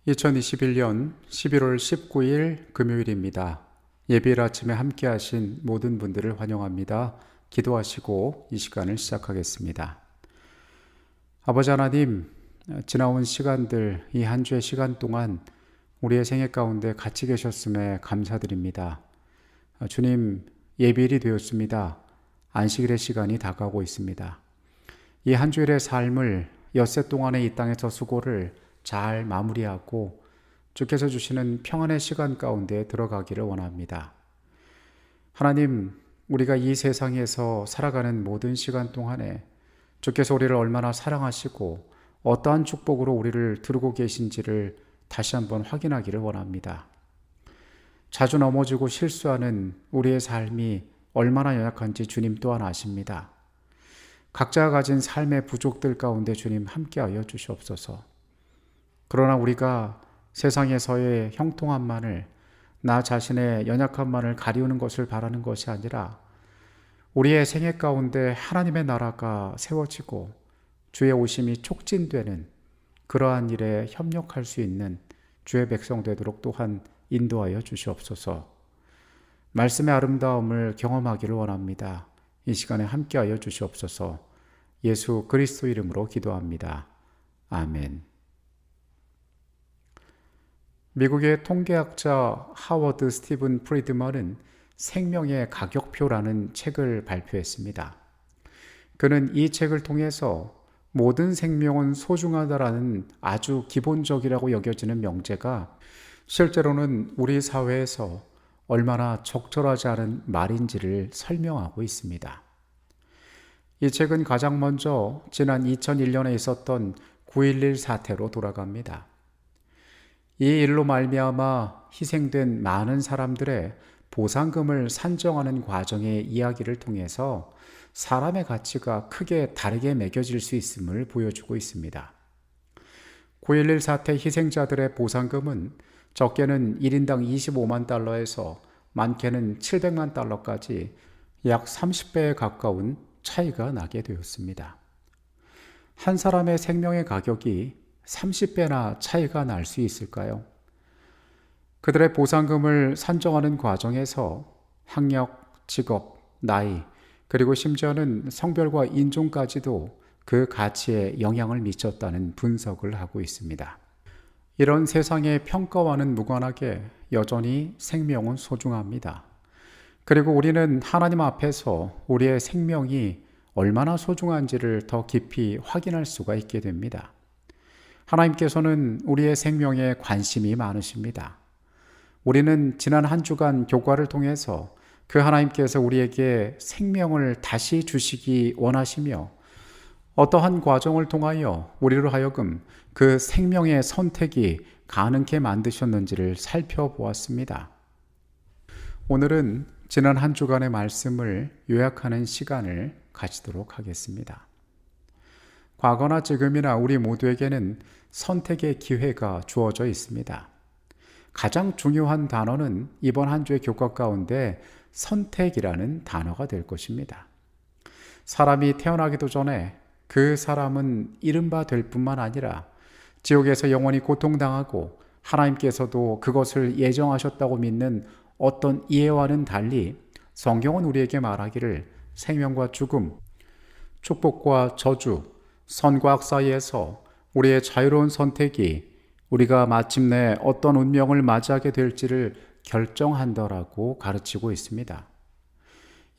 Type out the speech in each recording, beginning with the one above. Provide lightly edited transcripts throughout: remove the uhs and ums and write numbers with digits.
2021년 11월 19일 금요일입니다. 예배일 아침에 함께 하신 모든 분들을 환영합니다. 기도하시고 이 시간을 시작하겠습니다. 아버지 하나님, 지나온 시간들, 이 한 주의 시간 동안 우리의 생애 가운데 같이 계셨음에 감사드립니다. 주님, 예배일이 되었습니다. 안식일의 시간이 다가오고 있습니다. 이 한 주일의 삶을 엿새 동안의 이 땅에서 수고를 잘 마무리하고 주께서 주시는 평안의 시간 가운데 들어가기를 원합니다. 하나님, 우리가 이 세상에서 살아가는 모든 시간 동안에 주께서 우리를 얼마나 사랑하시고 어떠한 축복으로 우리를 두르고 계신지를 다시 한번 확인하기를 원합니다. 자주 넘어지고 실수하는 우리의 삶이 얼마나 연약한지 주님 또한 아십니다. 각자가 가진 삶의 부족들 가운데 주님 함께하여 주시옵소서. 그러나 우리가 세상에서의 형통함만을, 나 자신의 연약함만을 가리우는 것을 바라는 것이 아니라 우리의 생애 가운데 하나님의 나라가 세워지고 주의 오심이 촉진되는 그러한 일에 협력할 수 있는 주의 백성 되도록 또한 인도하여 주시옵소서. 말씀의 아름다움을 경험하기를 원합니다. 이 시간에 함께하여 주시옵소서. 예수 그리스도 이름으로 기도합니다. 아멘. 미국의 통계학자 하워드 스티븐 프리드먼은 생명의 가격표라는 책을 발표했습니다. 그는 이 책을 통해서 모든 생명은 소중하다라는 아주 기본적이라고 여겨지는 명제가 실제로는 우리 사회에서 얼마나 적절하지 않은 말인지를 설명하고 있습니다. 이 책은 가장 먼저 지난 2001년에 있었던 9.11 사태로 돌아갑니다. 이 일로 말미암아 희생된 많은 사람들의 보상금을 산정하는 과정의 이야기를 통해서 사람의 가치가 크게 다르게 매겨질 수 있음을 보여주고 있습니다. 9.11 사태 희생자들의 보상금은 적게는 1인당 25만 달러에서 많게는 700만 달러까지 약 30배에 가까운 차이가 나게 되었습니다. 한 사람의 생명의 가격이 30배나 차이가 날 수 있을까요? 그들의 보상금을 산정하는 과정에서 학력, 직업, 나이, 그리고 심지어는 성별과 인종까지도 그 가치에 영향을 미쳤다는 분석을 하고 있습니다. 이런 세상의 평가와는 무관하게 여전히 생명은 소중합니다. 그리고 우리는 하나님 앞에서 우리의 생명이 얼마나 소중한지를 더 깊이 확인할 수가 있게 됩니다. 하나님께서는 우리의 생명에 관심이 많으십니다. 우리는 지난 한 주간 교과를 통해서 그 하나님께서 우리에게 생명을 다시 주시기 원하시며 어떠한 과정을 통하여 우리로 하여금 그 생명의 선택이 가능케 만드셨는지를 살펴보았습니다. 오늘은 지난 한 주간의 말씀을 요약하는 시간을 가지도록 하겠습니다. 과거나 지금이나 우리 모두에게는 선택의 기회가 주어져 있습니다. 가장 중요한 단어는 이번 한 주의 교과 가운데 선택이라는 단어가 될 것입니다. 사람이 태어나기도 전에 그 사람은 이른바 될 뿐만 아니라 지옥에서 영원히 고통당하고 하나님께서도 그것을 예정하셨다고 믿는 어떤 이해와는 달리 성경은 우리에게 말하기를 생명과 죽음, 축복과 저주, 선과 악 사이에서 우리의 자유로운 선택이 우리가 마침내 어떤 운명을 맞이하게 될지를 결정한다라고 가르치고 있습니다.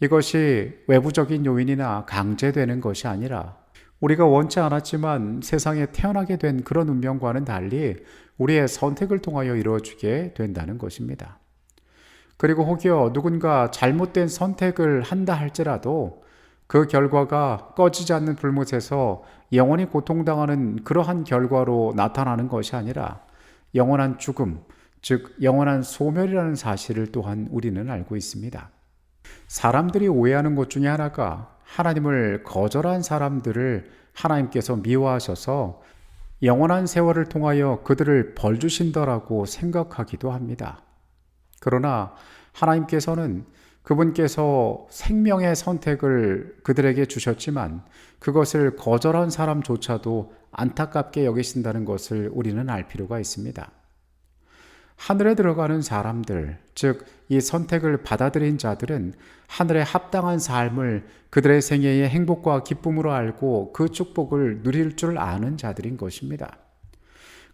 이것이 외부적인 요인이나 강제되는 것이 아니라 우리가 원치 않았지만 세상에 태어나게 된 그런 운명과는 달리 우리의 선택을 통하여 이루어지게 된다는 것입니다. 그리고 혹여 누군가 잘못된 선택을 한다 할지라도 그 결과가 꺼지지 않는 불못에서 영원히 고통당하는 그러한 결과로 나타나는 것이 아니라 영원한 죽음, 즉 영원한 소멸이라는 사실을 또한 우리는 알고 있습니다. 사람들이 오해하는 것 중에 하나가 하나님을 거절한 사람들을 하나님께서 미워하셔서 영원한 세월을 통하여 그들을 벌 주신다라고 생각하기도 합니다. 그러나 하나님께서는 그분께서 생명의 선택을 그들에게 주셨지만 그것을 거절한 사람조차도 안타깝게 여기신다는 것을 우리는 알 필요가 있습니다. 하늘에 들어가는 사람들, 즉 이 선택을 받아들인 자들은 하늘에 합당한 삶을 그들의 생애의 행복과 기쁨으로 알고 그 축복을 누릴 줄 아는 자들인 것입니다.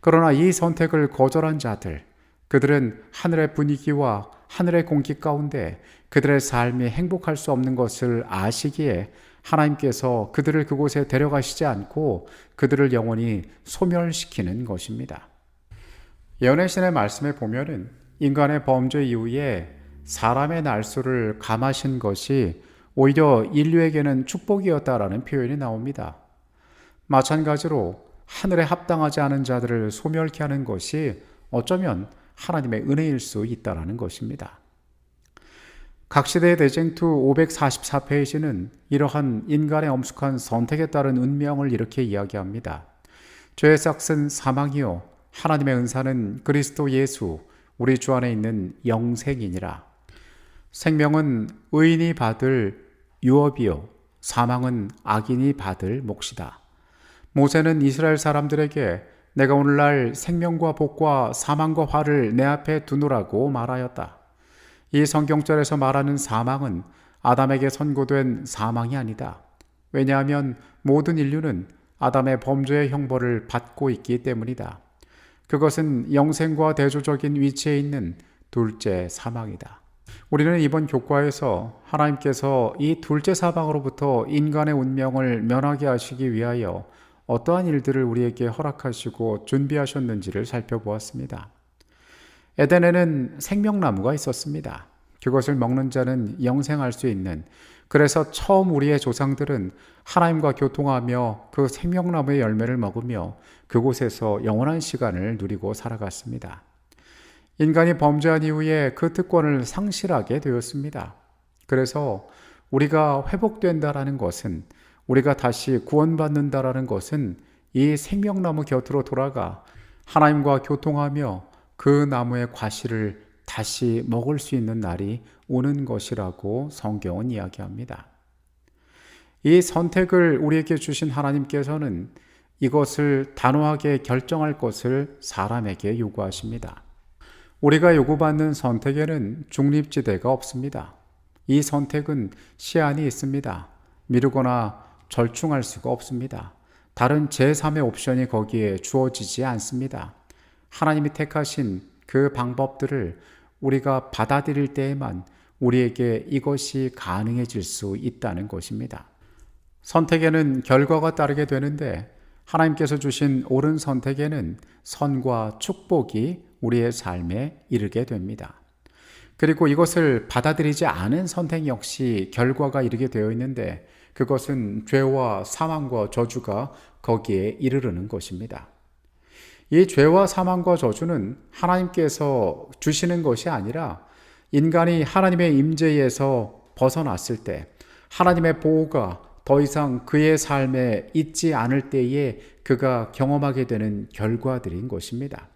그러나 이 선택을 거절한 자들, 그들은 하늘의 분위기와 하늘의 공기 가운데 그들의 삶이 행복할 수 없는 것을 아시기에 하나님께서 그들을 그곳에 데려가시지 않고 그들을 영원히 소멸시키는 것입니다. 예언의 신의 말씀에 보면은 인간의 범죄 이후에 사람의 날수를 감하신 것이 오히려 인류에게는 축복이었다라는 표현이 나옵니다. 마찬가지로 하늘에 합당하지 않은 자들을 소멸케 하는 것이 어쩌면 하나님의 은혜일 수 있다는 것입니다. 각시대의 대쟁투 544페이지는 이러한 인간의 엄숙한 선택에 따른 운명을 이렇게 이야기합니다. 죄의 싹은 사망이요 하나님의 은사는 그리스도 예수 우리 주 안에 있는 영생이니라. 생명은 의인이 받을 유업이요 사망은 악인이 받을 몫이다. 모세는 이스라엘 사람들에게 내가 오늘날 생명과 복과 사망과 화를 내 앞에 두노라고 말하였다. 이 성경절에서 말하는 사망은 아담에게 선고된 사망이 아니다. 왜냐하면 모든 인류는 아담의 범죄의 형벌을 받고 있기 때문이다. 그것은 영생과 대조적인 위치에 있는 둘째 사망이다. 우리는 이번 교과에서 하나님께서 이 둘째 사망으로부터 인간의 운명을 면하게 하시기 위하여 어떠한 일들을 우리에게 허락하시고 준비하셨는지를 살펴보았습니다. 에덴에는 생명나무가 있었습니다. 그것을 먹는 자는 영생할 수 있는, 그래서 처음 우리의 조상들은 하나님과 교통하며 그 생명나무의 열매를 먹으며 그곳에서 영원한 시간을 누리고 살아갔습니다. 인간이 범죄한 이후에 그 특권을 상실하게 되었습니다. 그래서 우리가 회복된다라는 것은, 우리가 다시 구원받는다라는 것은 이 생명나무 곁으로 돌아가 하나님과 교통하며 그 나무의 과실을 다시 먹을 수 있는 날이 오는 것이라고 성경은 이야기합니다. 이 선택을 우리에게 주신 하나님께서는 이것을 단호하게 결정할 것을 사람에게 요구하십니다. 우리가 요구받는 선택에는 중립지대가 없습니다. 이 선택은 시한이 있습니다. 미루거나 절충할 수가 없습니다. 다른 제3의 옵션이 거기에 주어지지 않습니다. 하나님이 택하신 그 방법들을 우리가 받아들일 때에만 우리에게 이것이 가능해질 수 있다는 것입니다. 선택에는 결과가 따르게 되는데 하나님께서 주신 옳은 선택에는 선과 축복이 우리의 삶에 이르게 됩니다. 그리고 이것을 받아들이지 않은 선택 역시 결과가 이르게 되어 있는데 그것은 죄와 사망과 저주가 거기에 이르르는 것입니다. 이 죄와 사망과 저주는 하나님께서 주시는 것이 아니라 인간이 하나님의 임재에서 벗어났을 때 하나님의 보호가 더 이상 그의 삶에 있지 않을 때에 그가 경험하게 되는 결과들인 것입니다.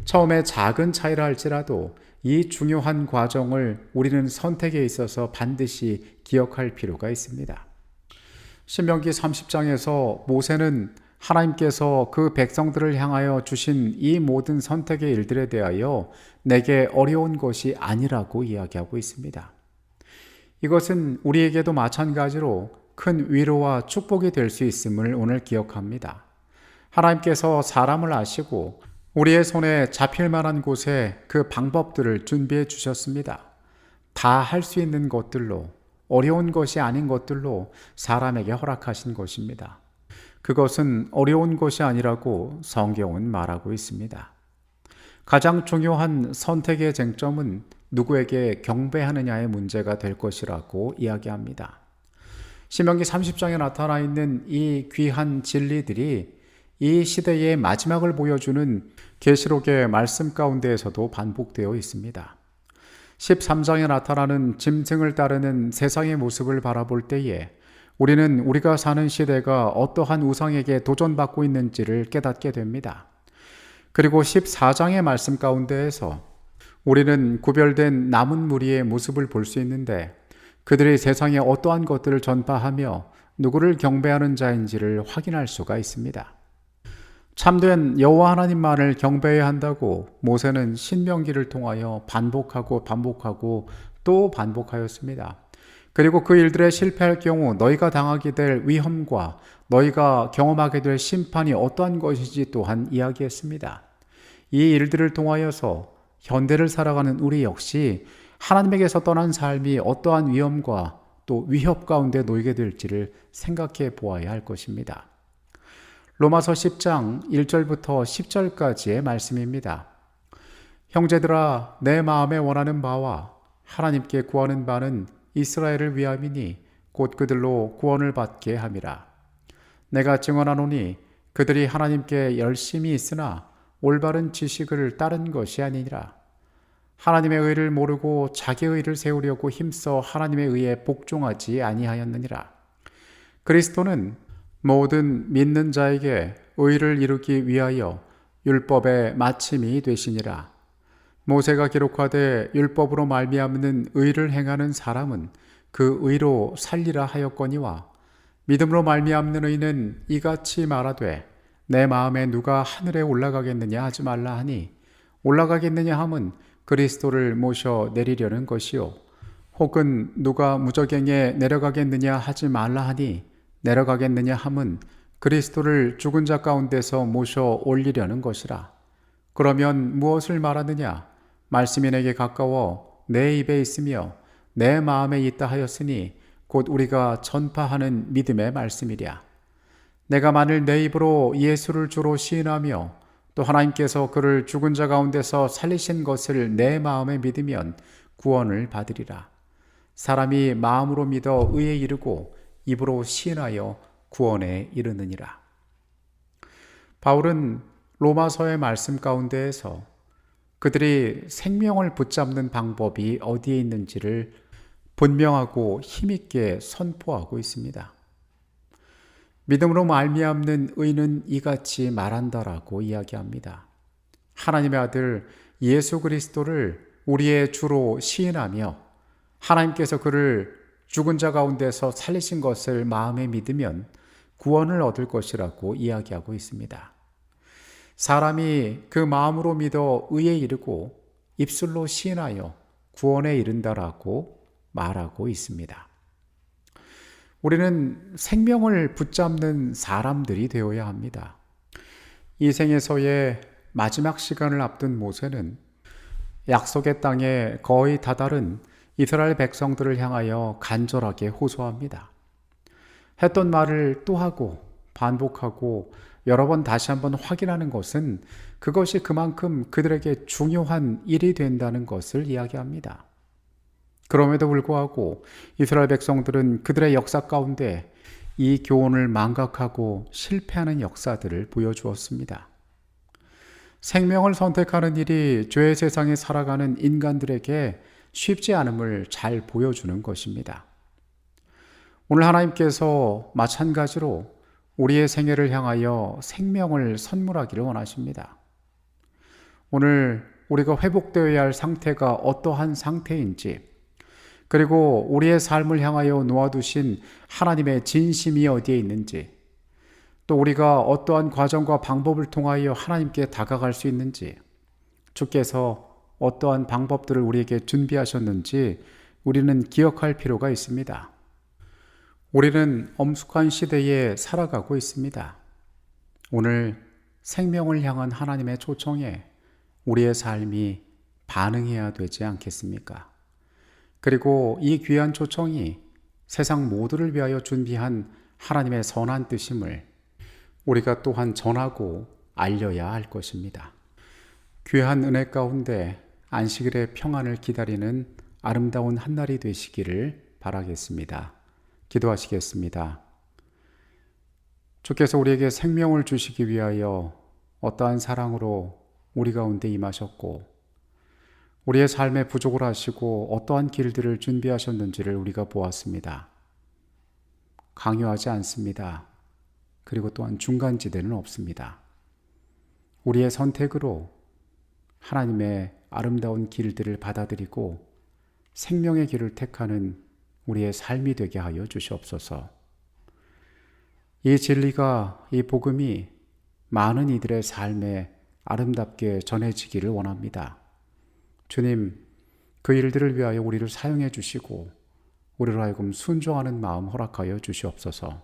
처음에 작은 차이라 할지라도 이 중요한 과정을 우리는 선택에 있어서 반드시 기억할 필요가 있습니다. 신명기 30장에서 모세는 하나님께서 그 백성들을 향하여 주신 이 모든 선택의 일들에 대하여 내게 어려운 것이 아니라고 이야기하고 있습니다. 이것은 우리에게도 마찬가지로 큰 위로와 축복이 될 수 있음을 오늘 기억합니다. 하나님께서 사람을 아시고 우리의 손에 잡힐 만한 곳에 그 방법들을 준비해 주셨습니다. 다 할 수 있는 것들로, 어려운 것이 아닌 것들로 사람에게 허락하신 것입니다. 그것은 어려운 것이 아니라고 성경은 말하고 있습니다. 가장 중요한 선택의 쟁점은 누구에게 경배하느냐의 문제가 될 것이라고 이야기합니다. 신명기 30장에 나타나 있는 이 귀한 진리들이 이 시대의 마지막을 보여주는 계시록의 말씀 가운데에서도 반복되어 있습니다. 13장에 나타나는 짐승을 따르는 세상의 모습을 바라볼 때에 우리는 우리가 사는 시대가 어떠한 우상에게 도전받고 있는지를 깨닫게 됩니다. 그리고 14장의 말씀 가운데에서 우리는 구별된 남은 무리의 모습을 볼 수 있는데 그들이 세상에 어떠한 것들을 전파하며 누구를 경배하는 자인지를 확인할 수가 있습니다. 참된 여호와 하나님만을 경배해야 한다고 모세는 신명기를 통하여 반복하고 또 반복하였습니다. 그리고 그 일들에 실패할 경우 너희가 당하게 될 위험과 너희가 경험하게 될 심판이 어떠한 것인지 또한 이야기했습니다. 이 일들을 통하여서 현대를 살아가는 우리 역시 하나님에게서 떠난 삶이 어떠한 위험과 또 위협 가운데 놓이게 될지를 생각해 보아야 할 것입니다. 로마서 10장 1절부터 10절까지의 말씀입니다. 형제들아, 내 마음에 원하는 바와 하나님께 구하는 바는 이스라엘을 위함이니 곧 그들로 구원을 받게 함이라. 내가 증언하노니 그들이 하나님께 열심히 있으나 올바른 지식을 따른 것이 아니니라. 하나님의 의를 모르고 자기의 의를 세우려고 힘써 하나님의 의에 복종하지 아니하였느니라. 그리스도는 모든 믿는 자에게 의를 이루기 위하여 율법의 마침이 되시니라. 모세가 기록하되 율법으로 말미암는 의를 행하는 사람은 그 의로 살리라 하였거니와 믿음으로 말미암는 의는 이같이 말하되 내 마음에 누가 하늘에 올라가겠느냐 하지 말라 하니 올라가겠느냐 함은 그리스도를 모셔 내리려는 것이요 혹은 누가 무저갱에 내려가겠느냐 하지 말라 하니 내려가겠느냐 함은 그리스도를 죽은 자 가운데서 모셔 올리려는 것이라. 그러면 무엇을 말하느냐? 말씀이 내게 가까워 내 입에 있으며 내 마음에 있다 하였으니 곧 우리가 전파하는 믿음의 말씀이랴. 내가 만일 내 입으로 예수를 주로 시인하며 또 하나님께서 그를 죽은 자 가운데서 살리신 것을 내 마음에 믿으면 구원을 받으리라. 사람이 마음으로 믿어 의에 이르고 입으로 시인하여 구원에 이르느니라. 바울은 로마서의 말씀 가운데에서 그들이 생명을 붙잡는 방법이 어디에 있는지를 분명하고 힘있게 선포하고 있습니다. 믿음으로 말미암는 의는 이같이 말한다라고 이야기합니다. 하나님의 아들 예수 그리스도를 우리의 주로 시인하며 하나님께서 그를 죽은 자 가운데서 살리신 것을 마음에 믿으면 구원을 얻을 것이라고 이야기하고 있습니다. 사람이 그 마음으로 믿어 의에 이르고 입술로 시인하여 구원에 이른다라고 말하고 있습니다. 우리는 생명을 붙잡는 사람들이 되어야 합니다. 이 생에서의 마지막 시간을 앞둔 모세는 약속의 땅에 거의 다다른 이스라엘 백성들을 향하여 간절하게 호소합니다. 했던 말을 또 하고 반복하고 여러 번 다시 한번 확인하는 것은 그것이 그만큼 그들에게 중요한 일이 된다는 것을 이야기합니다. 그럼에도 불구하고 이스라엘 백성들은 그들의 역사 가운데 이 교훈을 망각하고 실패하는 역사들을 보여주었습니다. 생명을 선택하는 일이 죄의 세상에 살아가는 인간들에게 쉽지 않음을 잘 보여주는 것입니다. 오늘 하나님께서 마찬가지로 우리의 생애를 향하여 생명을 선물하기를 원하십니다. 오늘 우리가 회복되어야 할 상태가 어떠한 상태인지, 그리고 우리의 삶을 향하여 놓아두신 하나님의 진심이 어디에 있는지, 또 우리가 어떠한 과정과 방법을 통하여 하나님께 다가갈 수 있는지, 주께서 어떠한 방법들을 우리에게 준비하셨는지 우리는 기억할 필요가 있습니다. 우리는 엄숙한 시대에 살아가고 있습니다. 오늘 생명을 향한 하나님의 초청에 우리의 삶이 반응해야 되지 않겠습니까? 그리고 이 귀한 초청이 세상 모두를 위하여 준비한 하나님의 선한 뜻임을 우리가 또한 전하고 알려야 할 것입니다. 귀한 은혜 가운데 안식일의 평안을 기다리는 아름다운 한날이 되시기를 바라겠습니다. 기도하시겠습니다. 주께서 우리에게 생명을 주시기 위하여 어떠한 사랑으로 우리 가운데 임하셨고 우리의 삶에 부족을 하시고 어떠한 길들을 준비하셨는지를 우리가 보았습니다. 강요하지 않습니다. 그리고 또한 중간지대는 없습니다. 우리의 선택으로 하나님의 아름다운 길들을 받아들이고 생명의 길을 택하는 우리의 삶이 되게 하여 주시옵소서. 이 진리가, 이 복음이 많은 이들의 삶에 아름답게 전해지기를 원합니다. 주님, 그 일들을 위하여 우리를 사용해 주시고 우리로 하여금 순종하는 마음 허락하여 주시옵소서.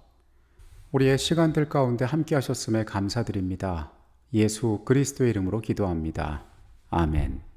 우리의 시간들 가운데 함께 하셨음에 감사드립니다. 예수 그리스도의 이름으로 기도합니다. 아멘.